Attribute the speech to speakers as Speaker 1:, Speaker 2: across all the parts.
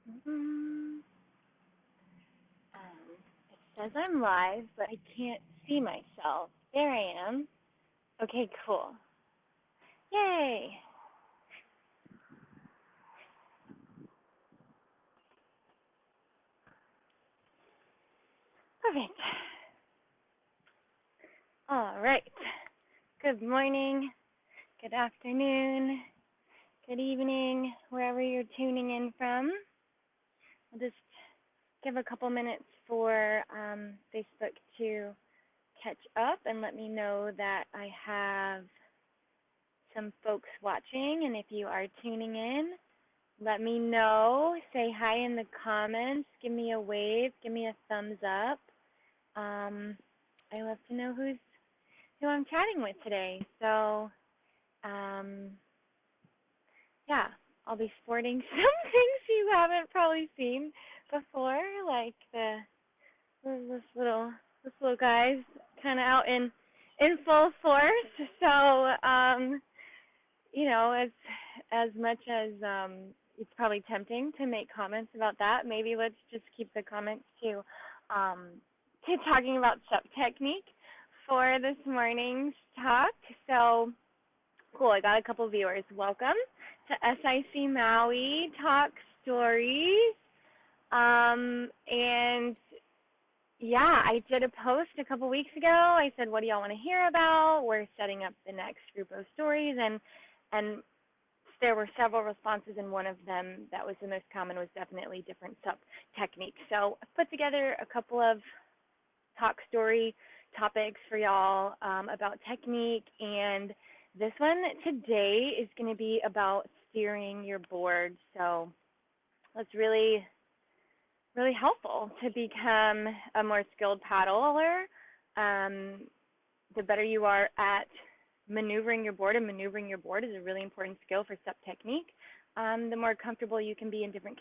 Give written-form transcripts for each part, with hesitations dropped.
Speaker 1: Mm, it says I'm live, but I can't see myself. There I am. Okay, cool. Yay! Perfect. All right. Good morning, good afternoon, good evening, wherever you're tuning in from. I'll just give a couple minutes for Facebook to catch up and let me know that I have some folks watching. And if you are tuning in, let me know. Say hi in the comments. Give me a wave. Give me a thumbs up. I love to know who I'm chatting with today. So, yeah, I'll be sporting some things you haven't probably seen before, like this little guy's kind of out in full force. So, as much as it's probably tempting to make comments about that, maybe let's just keep the comments to talking about SUP technique for this morning's talk. So cool, I got a couple viewers. Welcome to SIC Maui Talk Stories. And yeah, I did a post a couple weeks ago. I said, what do y'all want to hear about? We're setting up the next group of stories, and there were several responses, and one of them that was the most common was definitely different SUP techniques. So I put together a couple of talk story topics for y'all about technique, and this one today is going to be about steering your board. So that's really helpful to become a more skilled paddler. The better you are at maneuvering your board, and maneuvering your board is a really important skill for SUP technique. The more comfortable you can be in different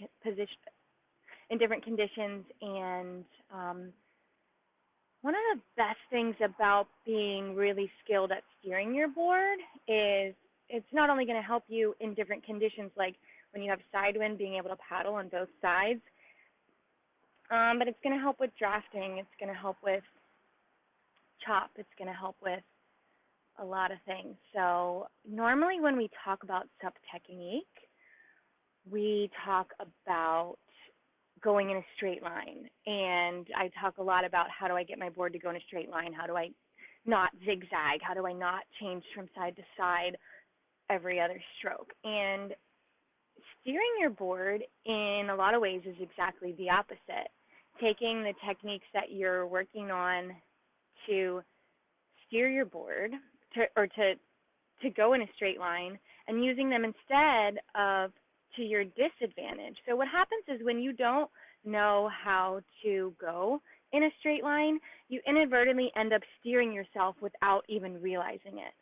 Speaker 1: conditions, and one of the best things about being really skilled at steering your board is it's not only going to help you in different conditions, like when you have side wind, being able to paddle on both sides, but it's going to help with drafting. It's going to help with chop. It's going to help with a lot of things. So normally when we talk about SUP technique, we talk about going in a straight line. And I talk a lot about how do I get my board to go in a straight line? How do I not zigzag? How do I not change from side to side every other stroke? And steering your board in a lot of ways is exactly the opposite. Taking the techniques that you're working on to steer your board to go in a straight line, and using them instead of to your disadvantage. So what happens is when you don't know how to go in a straight line, you inadvertently end up steering yourself without even realizing it.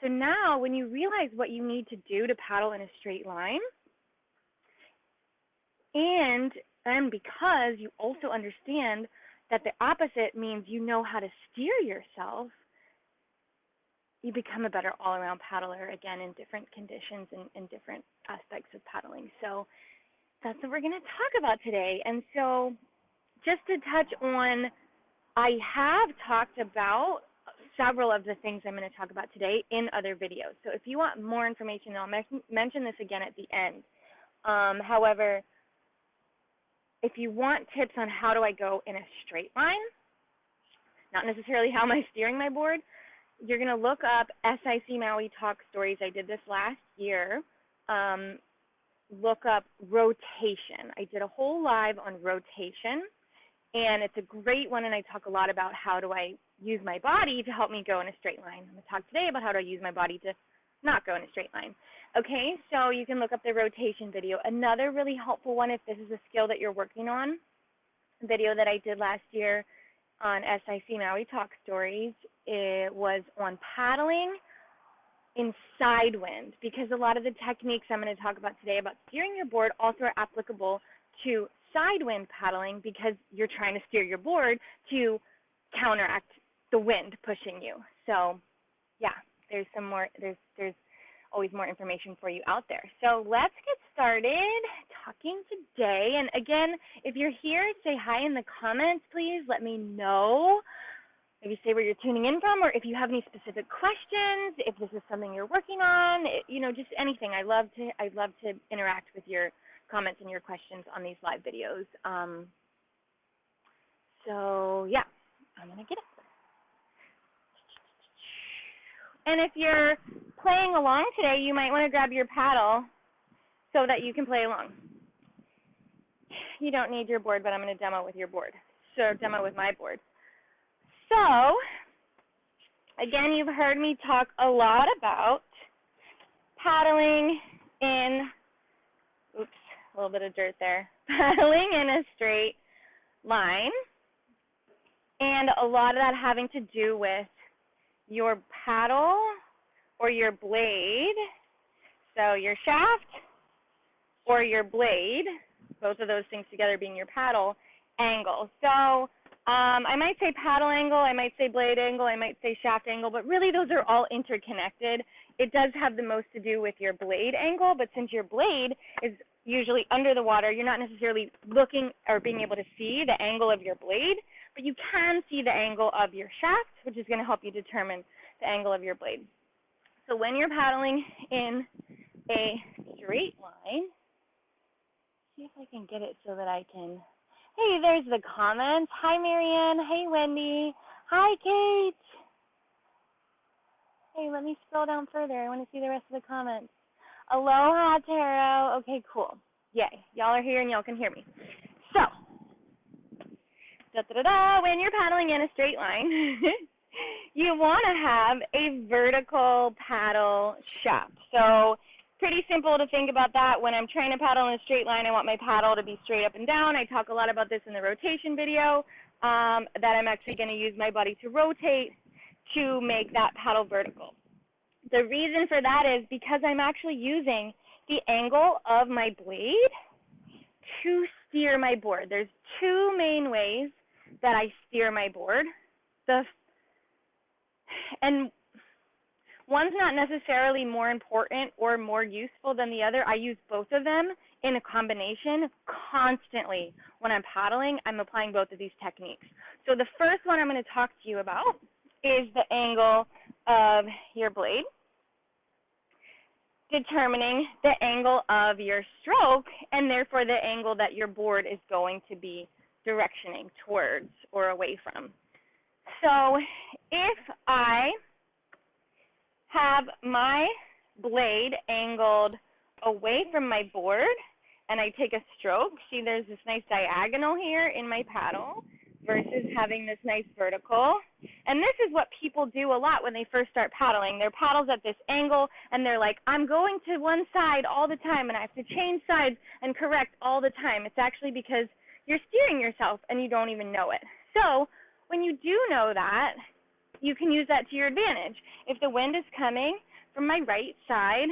Speaker 1: So now when you realize what you need to do to paddle in a straight line, and because you also understand that the opposite means you know how to steer yourself, you become a better all-around paddler, again, in different conditions and in different aspects of paddling. So that's what we're going to talk about today. And so just to touch on, I have talked about several of the things I'm going to talk about today in other videos. So if you want more information, I'll mention this again at the end. However, if you want tips on how do I go in a straight line, not necessarily how am I steering my board, you're going to look up SIC Maui Talk Stories. I did this last year. Look up rotation. I did a whole live on rotation, and it's a great one, and I talk a lot about how do I use my body to help me go in a straight line. I'm going to talk today about how do I use my body to not go in a straight line. Okay, so you can look up the rotation video. Another really helpful one, if this is a skill that you're working on, a video that I did last year on SIC Maui Talk Stories, it was on paddling in side wind, because a lot of the techniques I'm going to talk about today about steering your board also are applicable to side wind paddling, because you're trying to steer your board to counteract the wind pushing you. So yeah, there's always more information for you out there. So let's get started talking today. And again, if you're here, say hi in the comments, please. Let me know. Maybe say where you're tuning in from, or if you have any specific questions, if this is something you're working on, just anything. I love to interact with your comments and your questions on these live videos. So yeah, I'm gonna get it. And if you're playing along today, you might want to grab your paddle so that you can play along. You don't need your board, but I'm going to demo with your board. So demo with my board. So, again, you've heard me talk a lot about paddling in, oops, a little bit of dirt there, paddling in a straight line, and a lot of that having to do with your paddle or your blade, so your shaft or your blade, both of those things together being your paddle angle. So I might say paddle angle, I might say blade angle, I might say shaft angle, but really those are all interconnected. It does have the most to do with your blade angle, but since your blade is usually under the water, you're not necessarily looking or being able to see the angle of your blade, but you can see the angle of your shaft, which is going to help you determine the angle of your blade. So when you're paddling in a straight line, see if I can get it so that I can. Hey, there's the comments. Hi, Marianne. Hey, Wendy. Hi, Kate. Hey, let me scroll down further. I want to see the rest of the comments. Aloha, Taro. Okay, cool. Yay. Y'all are here and y'all can hear me. So, when you're paddling in a straight line, you want to have a vertical paddle shaft. So, pretty simple to think about that. When I'm trying to paddle in a straight line, I want my paddle to be straight up and down. I talk a lot about this in the rotation video, that I'm actually going to use my body to rotate to make that paddle vertical. The reason for that is because I'm actually using the angle of my blade to steer my board. There's two main ways that I steer my board. And one's not necessarily more important or more useful than the other. I use both of them in a combination constantly. When I'm paddling, I'm applying both of these techniques. So the first one I'm going to talk to you about is the angle of your blade, determining the angle of your stroke, and therefore the angle that your board is going to be directioning towards or away from. So if I have my blade angled away from my board and I take a stroke, see there's this nice diagonal here in my paddle versus having this nice vertical. And this is what people do a lot when they first start paddling. Their paddle's at this angle and they're like, I'm going to one side all the time and I have to change sides and correct all the time. It's actually because you're steering yourself and you don't even know it. So when you do know that, you can use that to your advantage. If the wind is coming from my right side,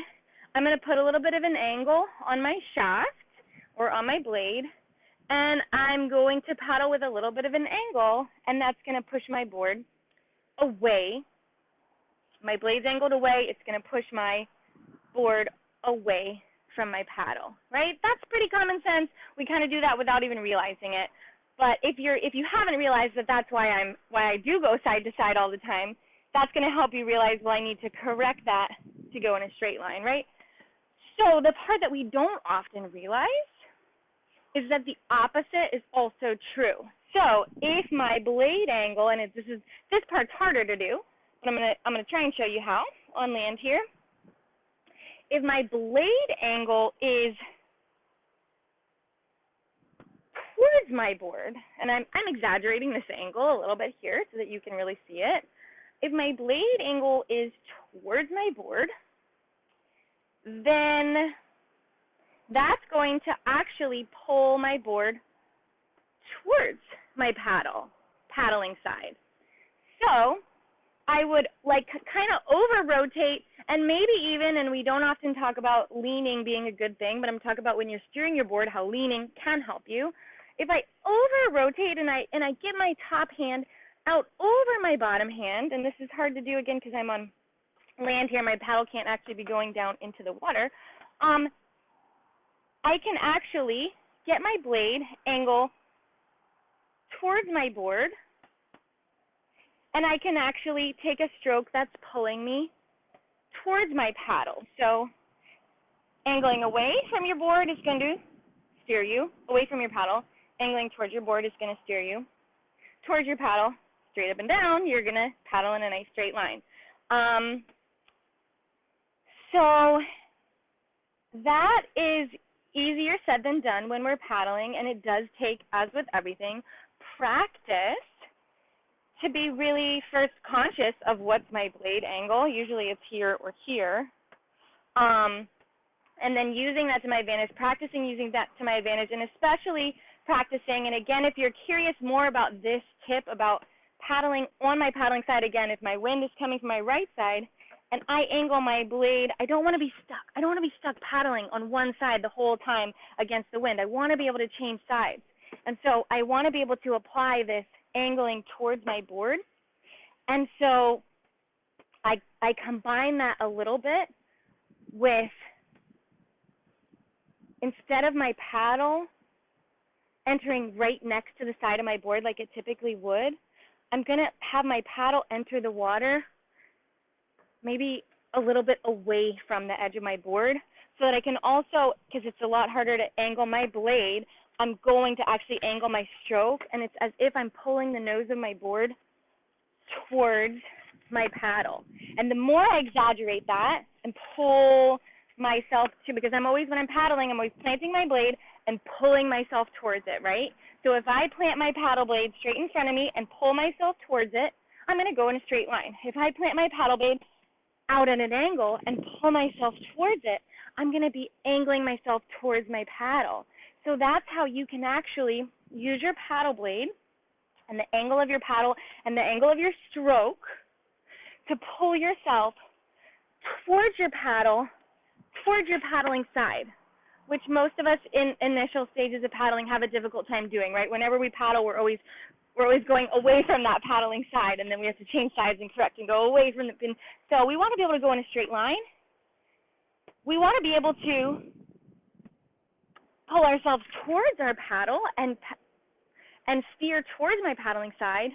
Speaker 1: I'm going to put a little bit of an angle on my shaft or on my blade, and I'm going to paddle with a little bit of an angle, and that's going to push my board away. My blade's angled away. It's going to push my board away from my paddle, right? That's pretty common sense. We kind of do that without even realizing it. But if you haven't realized that that's why I do go side to side all the time, that's going to help you realize, well, I need to correct that to go in a straight line, right? So the part that we don't often realize is that the opposite is also true. So if my blade angle, and this part's harder to do, but I'm gonna try and show you how on land here. If my blade angle is towards my board, and I'm exaggerating this angle a little bit here so that you can really see it. If my blade angle is towards my board, then that's going to actually pull my board towards my paddling side. So I would kind of over-rotate and maybe even, and we don't often talk about leaning being a good thing, but I'm talking about when you're steering your board, how leaning can help you. If I over-rotate and I get my top hand out over my bottom hand, and this is hard to do again because I'm on land here, my paddle can't actually be going down into the water, I can actually get my blade angle towards my board, and I can actually take a stroke that's pulling me towards my paddle. So angling away from your board is going to steer you away from your paddle. Angling towards your board is going to steer you towards your paddle. Straight up and down, you're going to paddle in a nice straight line. So that is easier said than done when we're paddling, and it does take, as with everything, practice to be really first conscious of what's my blade angle. Usually it's here or here. And then using that to my advantage, practicing using that to my advantage, and especially practicing, and again, if you're curious more about this tip about paddling on my paddling side, again, if my wind is coming from my right side and I angle my blade, I don't want to be stuck. I don't want to be stuck paddling on one side the whole time against the wind. I want to be able to change sides. And so I want to be able to apply this angling towards my board. And so I combine that a little bit with, instead of my paddle entering right next to the side of my board like it typically would, I'm going to have my paddle enter the water maybe a little bit away from the edge of my board, so that I can also, because it's a lot harder to angle my blade, I'm going to actually angle my stroke, and it's as if I'm pulling the nose of my board towards my paddle. And the more I exaggerate that and pull myself to, because I'm always, when I'm paddling, I'm always planting my blade and pulling myself towards it, right? So if I plant my paddle blade straight in front of me and pull myself towards it, I'm going to go in a straight line. If I plant my paddle blade out at an angle and pull myself towards it, I'm going to be angling myself towards my paddle. So that's how you can actually use your paddle blade and the angle of your paddle and the angle of your stroke to pull yourself towards your paddle, towards your paddling side, which most of us in initial stages of paddling have a difficult time doing, right? Whenever we paddle, we're always going away from that paddling side, and then we have to change sides and correct and go away from the pin. So we want to be able to go in a straight line. We want to be able to pull ourselves towards our paddle and steer towards my paddling side.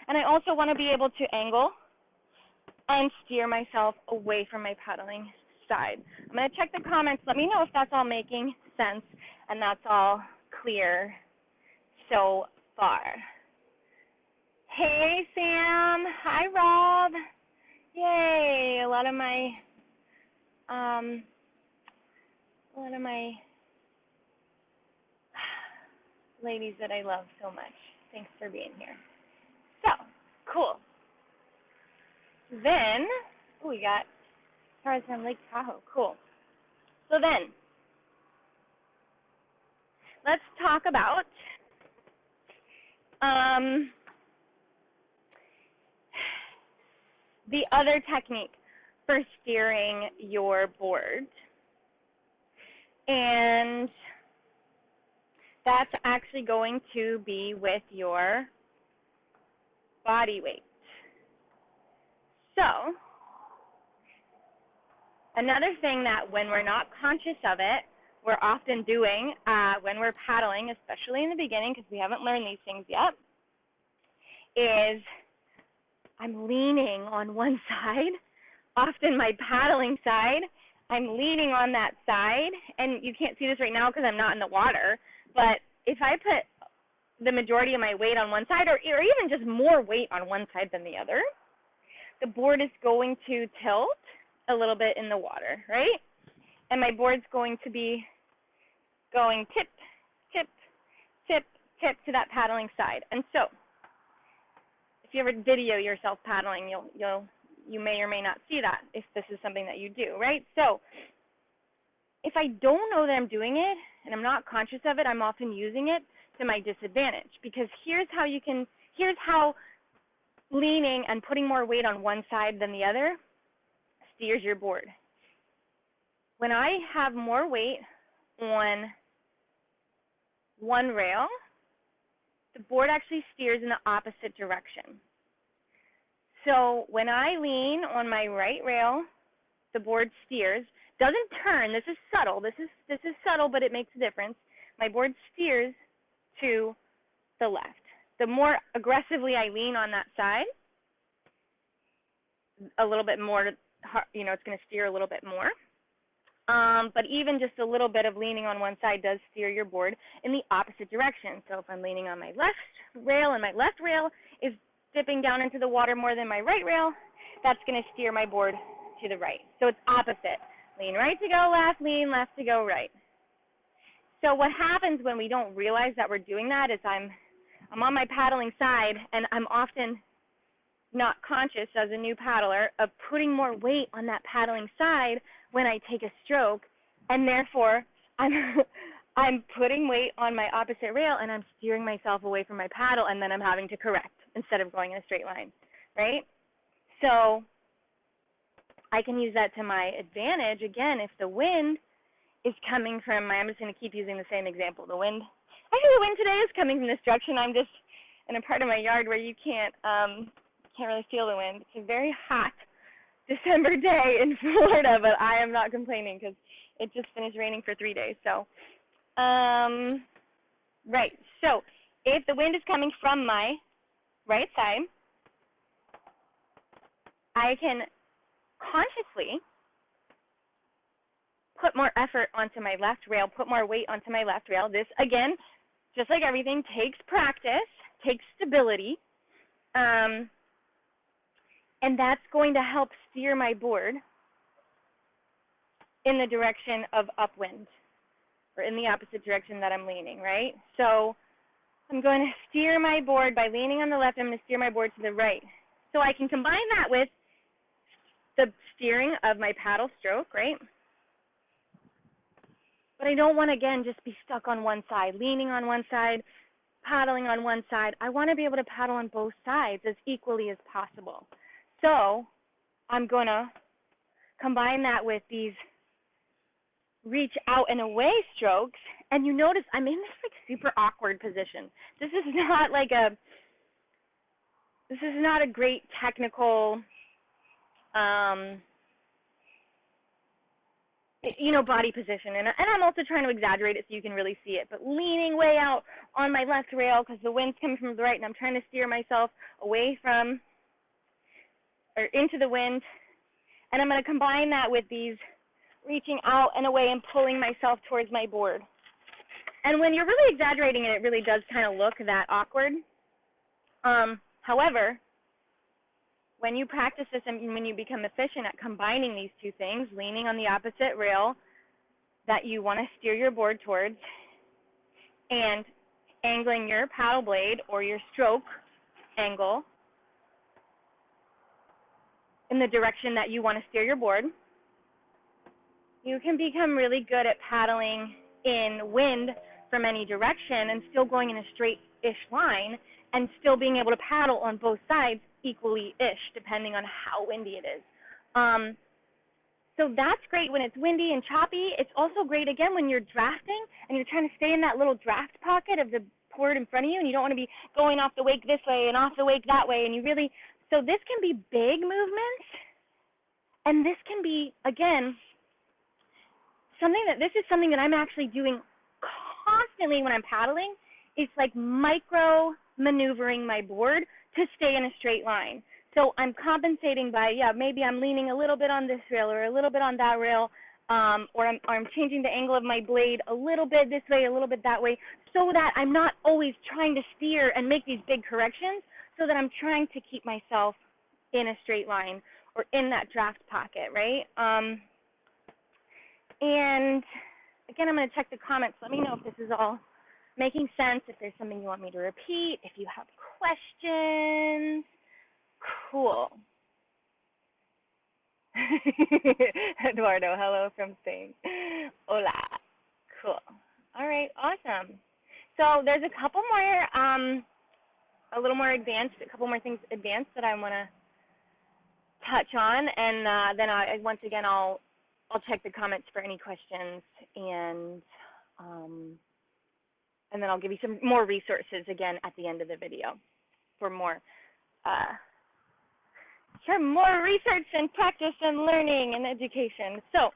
Speaker 1: And I also want to be able to angle and steer myself away from my paddling side. I'm going to check the comments. Let me know if that's all making sense and that's all clear so far. Hey, Sam. Hi, Rob. Yay. A lot of my ladies that I love so much. Thanks for being here. So, cool. Then, we got Tarzan Lake Tahoe. Cool. So then, let's talk about the other technique for steering your board. And that's actually going to be with your body weight. So, another thing that when we're not conscious of it, we're often doing when we're paddling, especially in the beginning because we haven't learned these things yet, is I'm leaning on one side, often my paddling side. I'm leaning on that side, and you can't see this right now because I'm not in the water, but if I put the majority of my weight on one side, or even just more weight on one side than the other, the board is going to tilt a little bit in the water, right? And my board's going to be going tip, tip, tip, tip to that paddling side. And so, if you ever video yourself paddling, you may or may not see that if this is something that you do, right? So, if I don't know that I'm doing it and I'm not conscious of it, I'm often using it to my disadvantage, because here's how leaning and putting more weight on one side than the other steers your board. When I have more weight on one rail, the board actually steers in the opposite direction. So when I lean on my right rail the board steers, doesn't turn. This is subtle. This is subtle, but it makes a difference. My board steers to the left. The more aggressively I lean on that side, a little bit more, you know, it's going to steer a little bit more. But even just a little bit of leaning on one side does steer your board in the opposite direction. So if I'm leaning on my left rail and my left rail is dipping down into the water more than my right rail, that's going to steer my board to the right. So it's opposite. Lean right to go left, lean left to go right. So what happens when we don't realize that we're doing that is I'm on my paddling side, and I'm often not conscious as a new paddler of putting more weight on that paddling side when I take a stroke, and therefore I'm putting weight on my opposite rail, and I'm steering myself away from my paddle, and then I'm having to correct instead of going in a straight line, right? So I can use that to my advantage, again, if the wind is coming from I'm just going to keep using the same example. The wind, actually the wind today is coming from this direction. I'm just in a part of my yard where you can't really feel the wind. It's a very hot December day in Florida, but I am not complaining because it just finished raining for 3 days. So, right. So if the wind is coming from my right side, I can consciously put more effort onto my left rail, put more weight onto my left rail. This, again, just like everything, takes practice, takes stability, and that's going to help steer my board in the direction of upwind, or in the opposite direction that I'm leaning, right? So I'm going to steer my board by leaning on the left. I'm going to steer my board to the right. So I can combine that with the steering of my paddle stroke, right? But I don't want to, again, just be stuck on one side, leaning on one side, paddling on one side. I want to be able to paddle on both sides as equally as possible. So I'm going to combine that with these reach out and away strokes. And you notice I'm in this like super awkward position. This is not a great technical body position, and I'm also trying to exaggerate it so you can really see it, but leaning way out on my left rail because the wind's coming from the right, and I'm trying to steer myself away from or into the wind, and I'm going to combine that with these reaching out and away and pulling myself towards my board. And when you're really exaggerating it, it really does kind of look that awkward. However, when you practice this and when you become efficient at combining these two things, leaning on the opposite rail that you want to steer your board towards and angling your paddle blade or your stroke angle in the direction that you want to steer your board, you can become really good at paddling in wind from any direction and still going in a straight-ish line and still being able to paddle on both sides equally-ish, depending on how windy it is. So that's great when it's windy and choppy. It's also great, again, when you're drafting and you're trying to stay in that little draft pocket of the board in front of you, and you don't want to be going off the wake this way and off the wake that way. And so this can be big movements, and this can be, again, this is something that I'm actually doing constantly when I'm paddling. It's like micro maneuvering my board to stay in a straight line. So I'm compensating by, maybe I'm leaning a little bit on this rail or a little bit on that rail, or I'm changing the angle of my blade a little bit this way, a little bit that way, so that I'm not always trying to steer and make these big corrections, so that I'm trying to keep myself in a straight line or in that draft pocket, right? And again, I'm going to check the comments. Let me know if this is all making sense, if there's something you want me to repeat, if you have questions. Cool. Eduardo, hello from Spain. Hola. Cool. All right, awesome. So there's a couple more, a little more advanced, a couple more things advanced that I want to touch on, and then once again, I'll check the comments for any questions, and then I'll give you some more resources again at the end of the video for more for more research and practice and learning and education. So,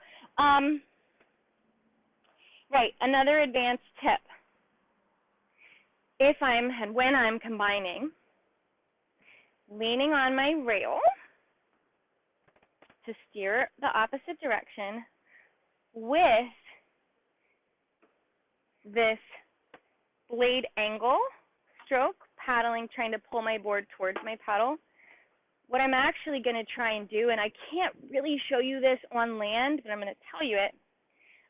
Speaker 1: right, another advanced tip. When I'm combining, leaning on my rail to steer the opposite direction with this blade angle stroke, paddling, trying to pull my board towards my paddle. What I'm actually going to try and do, and I can't really show you this on land, but I'm going to tell you it.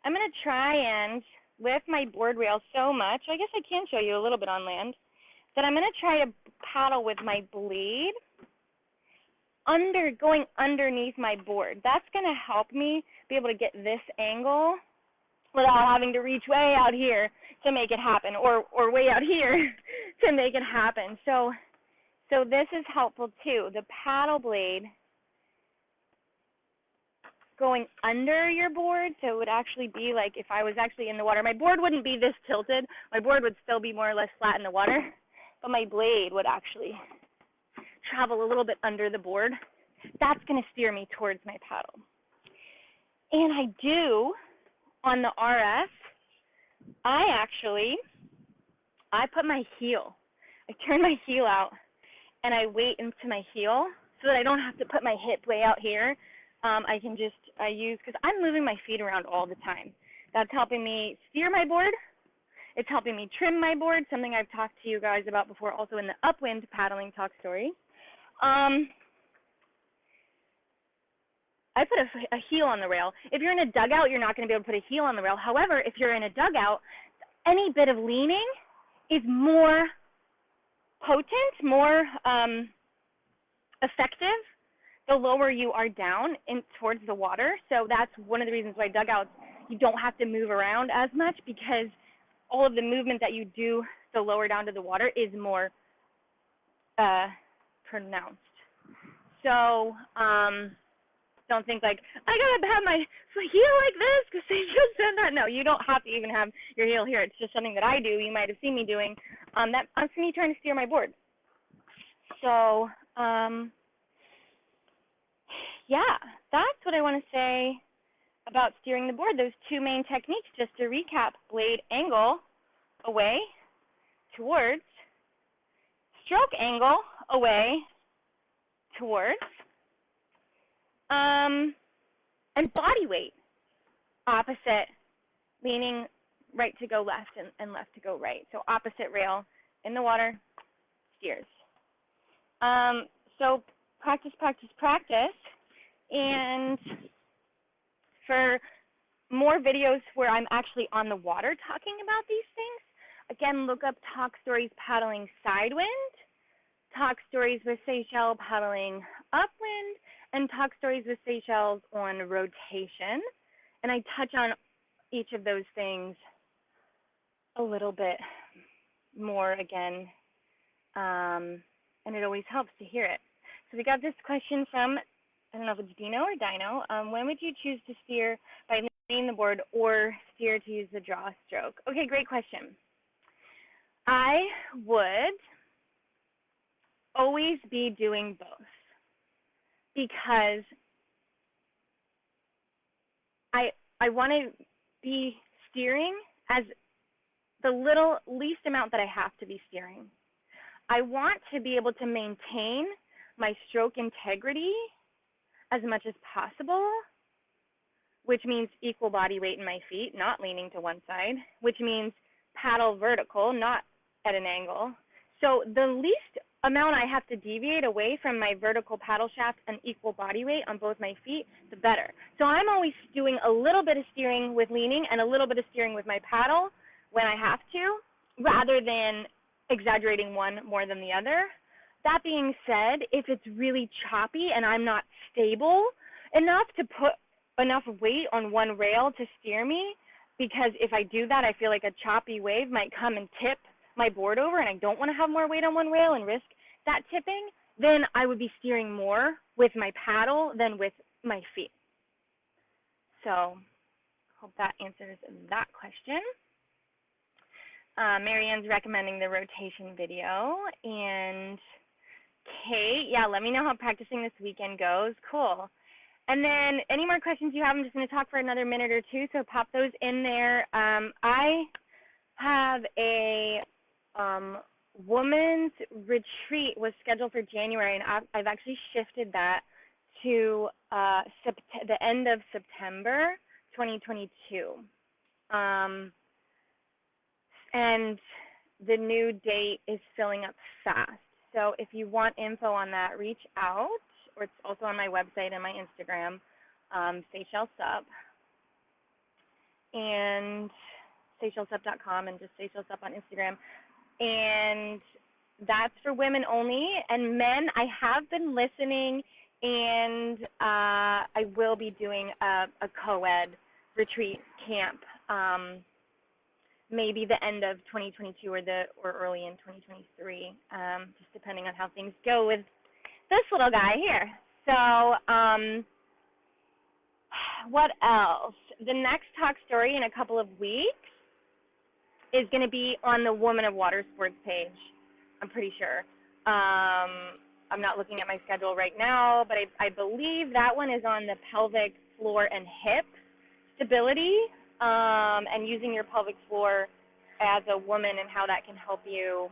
Speaker 1: I'm going to try and lift my board rail so much, I guess I can show you a little bit on land, that I'm going to try to paddle with my blade going underneath my board. That's going to help me be able to get this angle without having to reach way out here to make it happen, or way out here to make it happen. So this is helpful too. The paddle blade going under your board, so it would actually be like if I was actually in the water. My board wouldn't be this tilted. My board would still be more or less flat in the water, but my blade would actually travel a little bit under the board. That's going to steer me towards my paddle. And I do, on the RF, I put my heel. I turn my heel out, and I weight into my heel so that I don't have to put my hip way out here. Because I'm moving my feet around all the time. That's helping me steer my board. It's helping me trim my board, something I've talked to you guys about before, also in the Upwind Paddling Talk Story. I put a heel on the rail. If you're in a dugout, you're not going to be able to put a heel on the rail. However, if you're in a dugout, any bit of leaning is more potent, more effective the lower you are down towards the water. So that's one of the reasons why dugouts, you don't have to move around as much, because all of the movement that you do the lower down to the water is more pronounced. So don't think like, I gotta have my heel like this because they just said that. No, you don't have to even have your heel here. It's just something that I do. You might have seen me doing. That's me trying to steer my board. So yeah, that's what I want to say about steering the board. Those two main techniques, just to recap: blade angle away towards, stroke angle away towards, and body weight, opposite, leaning right to go left and left to go right. So opposite rail in the water, steers. So practice, practice, practice. And for more videos where I'm actually on the water talking about these things, again, look up Talk Stories Paddling Sidewind, Talk Stories with Seychelles Paddling Upwind, and Talk Stories with Seychelles on rotation. And I touch on each of those things a little bit more again, and it always helps to hear it. So we got this question from, I don't know if it's Dino or Dino. When would you choose to steer by leaning the board or steer to use the draw stroke? Okay, great question. I would always be doing both, because I want to be steering as the least amount that I have to be steering. I want to be able to maintain my stroke integrity as much as possible, which means equal body weight in my feet, not leaning to one side, which means paddle vertical, not at an angle. So the least amount I have to deviate away from my vertical paddle shaft and equal body weight on both my feet, the better. So I'm always doing a little bit of steering with leaning and a little bit of steering with my paddle when I have to, rather than exaggerating one more than the other. That being said, if it's really choppy and I'm not stable enough to put enough weight on one rail to steer me, because if I do that, I feel like a choppy wave might come and tip my board over, and I don't want to have more weight on one rail and risk that tipping, then I would be steering more with my paddle than with my feet. So hope that answers that question. Marianne's recommending the rotation video, and Okay, yeah, let me know how practicing this weekend goes. Cool. And then any more questions you have, I'm just going to talk for another minute or two, so pop those in there. I have a women's retreat was scheduled for January, and I've actually shifted that to the end of September 2022. And the new date is filling up fast. So if you want info on that, reach out, or it's also on my website and my Instagram, Seychelles Sup, and SeychellesSup.com, and just Seychelles Sup on Instagram. And that's for women only. And men, I have been listening, and I will be doing a co-ed retreat camp, maybe the end of 2022 or early in 2023, just depending on how things go with this little guy here. So what else? The next talk story in a couple of weeks is going to be on the Woman of Water Sports page, I'm pretty sure. I'm not looking at my schedule right now, but I believe that one is on the pelvic floor and hip stability, and using your pelvic floor as a woman and how that can help you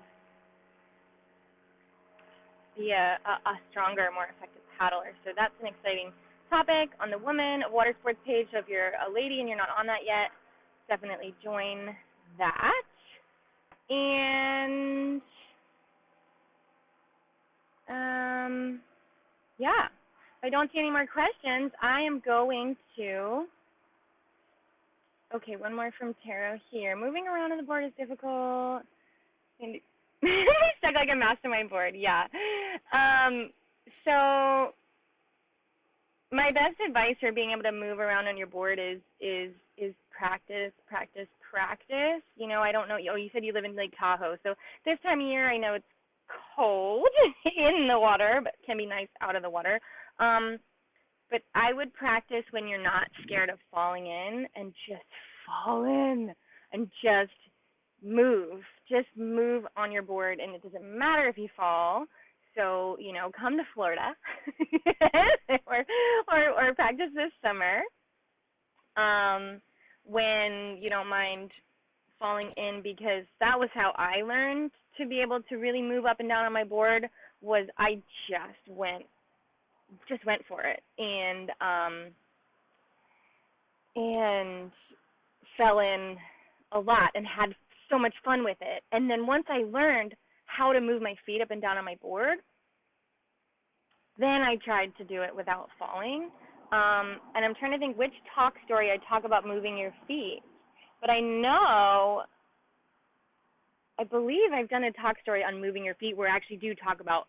Speaker 1: be a stronger, more effective paddler. So that's an exciting topic on the Woman of Water Sports page. So if you're a lady and you're not on that yet, definitely join that. And yeah, if I don't see any more questions, I am going to, okay, one more from Taro here. Moving around on the board is difficult. Stuck like a mastermind board, yeah. So my best advice for being able to move around on your board is practice, practice, practice. You know, I don't know. Oh, you said you live in Lake Tahoe, so this time of year I know it's cold in the water, but can be nice out of the water. But I would practice when you're not scared of falling in, and just fall in and just move. Just move on your board, and it doesn't matter if you fall. So, you know, come to Florida or practice this summer when you don't mind falling in, because that was how I learned to be able to really move up and down on my board. Was I just went for it and fell in a lot and had so much fun with it. And then once I learned how to move my feet up and down on my board, then I tried to do it without falling. And I'm trying to think which talk story I talk about moving your feet. But I believe I've done a talk story on moving your feet where I actually do talk about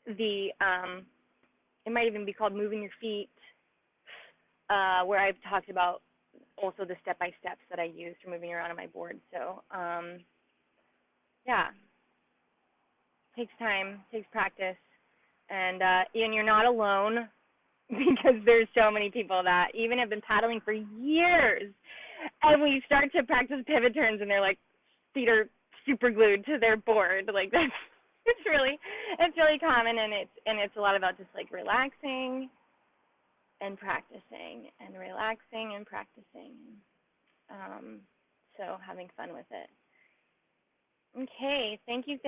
Speaker 1: the, it might even be called Moving Your Feet, where I've talked about also the step-by-steps that I use for moving around on my board. So, yeah, takes time, takes practice. And you're not alone, because there's so many people that even have been paddling for years, and we start to practice pivot turns, and they're like, feet are super glued to their board. Like, that's it's really common, and it's a lot about just like relaxing and practicing, and relaxing and practicing. So having fun with it. Okay, thank you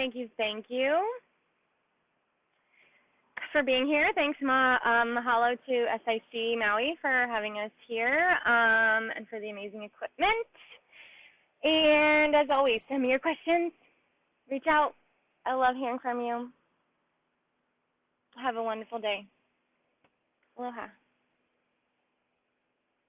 Speaker 1: for being here. Thanks, mahalo to SIC Maui for having us here, and for the amazing equipment. And as always, send me your questions. Reach out. I love hearing from you. Have a wonderful day. Aloha.